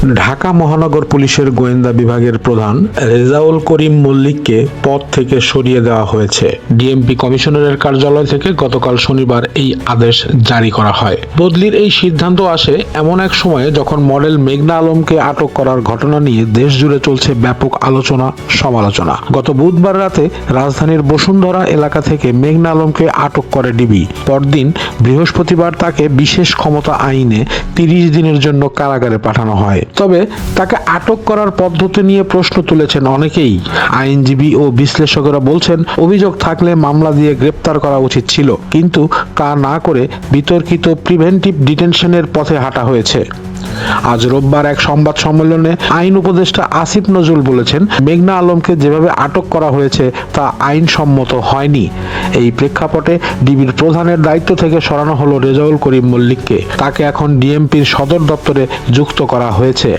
ঢাকা মহানগর পুলিশের গোয়েন্দা বিভাগের প্রধান রেজাউল করিম মল্লিককে পদ থেকে সরিয়ে দেওয়া হয়েছে। ডিএমপি কমিশনারের কার্যালয় থেকে গতকাল শনিবার এই আদেশ জারি করা হয়। বদলির এই সিদ্ধান্ত আসে এমন এক সময়ে যখন মডেল মেঘনা আলমকে আটক করার ঘটনা নিয়ে দেশ জুড়ে চলছে ব্যাপক আলোচনা সমালোচনা। গত বুধবার রাতে রাজধানীর বসুন্ধরা এলাকা থেকে মেঘনা আলমকে আটক করে ডিবি। পরদিন বৃহস্পতিবার তাকে বিশেষ ক্ষমতা আইনে 30 দিনের জন্য কারাগারে পাঠানো হয়। তবে তাকে আটক করার পদ্ধতি নিয়ে প্রশ্ন তুলেছেন অনেকেই। আইনজীবী ও বিশ্লেষকেরা বলছেন, অভিযোগ থাকলে মামলা দিয়ে গ্রেপ্তার করা উচিত ছিল, কিন্তু তা না করে বিতর্কিত প্রিভেন্টিভ ডিটেনশনের পথে হাঁটা হয়েছে। আজ রোববার এক সংবাদ সম্মেলনে আইন উপদেষ্টা আসিফ নজরুল বলেছেন, মেঘনা আলমকে যেভাবে আটক করা হয়েছে তা আইনসম্মত হয়নি। এই প্রেক্ষাপটে ডিবির প্রধানের দায়িত্ব থেকে সরানো হলো রেজাউল করিম মল্লিককে। তাকে এখন ডিএমপির সদর দপ্তরে যুক্ত করা হয়েছে।